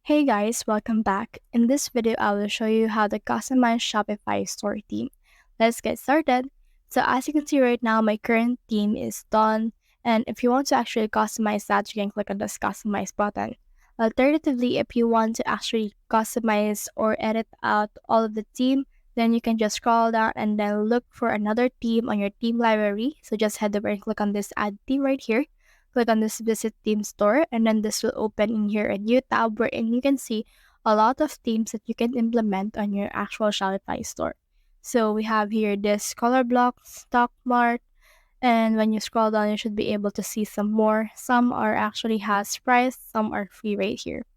Hey guys, welcome back. In this video, I will show you how to customize Shopify store theme. Let's get started. So as you can see right now, my current theme is done. And if you want to actually customize that, you can click on this customize button. Alternatively, if you want to actually customize or edit out all of the theme, then you can just scroll down and then look for another theme on your theme library. So just head over and click on this add theme right here. Click on this visit theme store, and then this will open in here a new tab wherein you can see a lot of themes that you can implement on your actual Shopify store. So we have here this color block, stock mart, and when you scroll down, you should be able to see some more. Some are actually has price, some are free right here.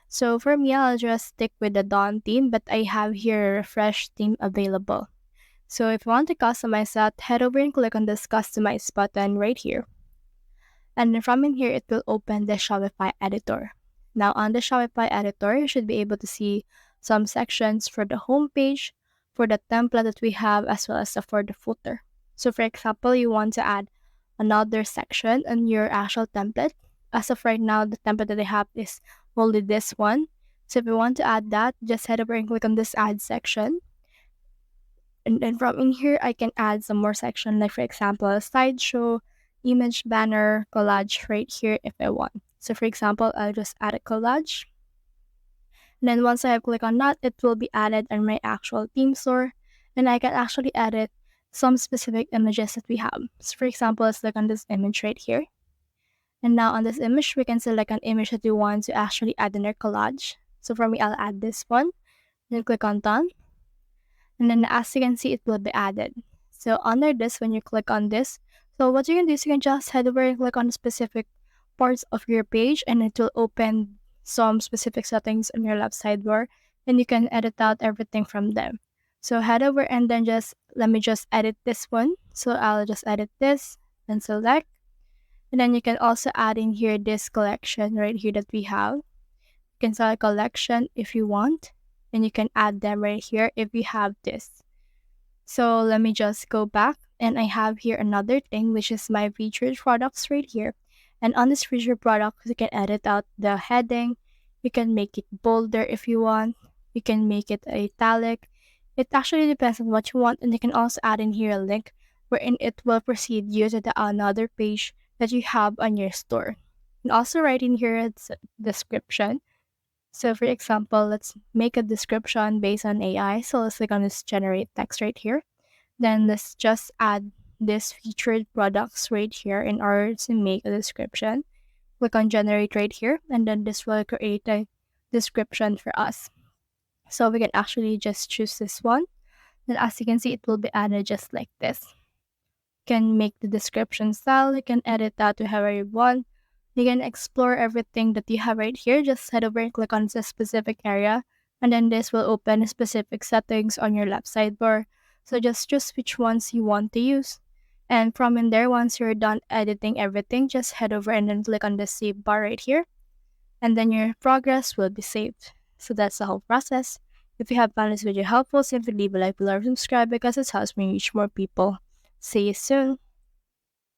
So for me, I'll just stick with the Dawn theme, but I have here a refresh theme available. So if you want to customize that, head over and click on this customize button right here. And then from in here, it will open the Shopify editor. Now on the Shopify editor, you should be able to see some sections for the home page, for the template that we have, as well as for the footer. So for example, you want to add another section on your actual template. As of right now, the template that I have is only this one. So if you want to add that, just head over and click on this add section. And then from in here, I can add some more section, like for example, a slideshow, image banner, collage right here if I want. So for example, I'll just add a collage. And then once I have clicked on that, it will be added on my actual theme store. And I can actually edit some specific images that we have. So for example, let's click on this image right here. And now on this image, we can select an image that we want to actually add in our collage. So for me, I'll add this one. Then click on done. And then as you can see, it will be added. So under this, when you click on this, so what you can do is you can just head over and click on specific parts of your page, and it will open some specific settings on your left sidebar, and you can edit out everything from them. So head over and then let me just edit this one. So I'll just edit this and select. And then you can also add in here this collection right here that we have. You can select collection if you want, and you can add them right here if you have this. So let me just go back, and I have here another thing, which is my featured products right here. And on this featured product, you can edit out the heading. You can make it bolder if you want. You can make it italic. It actually depends on what you want, and you can also add in here a link wherein it will proceed you to the another page that you have on your store. And also write in here a description. So for example, let's make a description based on AI. So let's click on this generate text right here. Then let's just add this featured products right here in order to make a description. Click on generate right here, and then this will create a description for us. So we can actually just choose this one. Then as you can see, it will be added just like this. You can make the description style. You can edit that to however you want. You can explore everything that you have right here. Just head over and click on the specific area, and then this will open specific settings on your left sidebar. So just choose which ones you want to use. And from in there, once you're done editing everything, just head over and then click on the save bar right here. And then your progress will be saved. So that's the whole process. If you have found this video helpful, simply leave a like below or subscribe because it helps me reach more people. See you soon.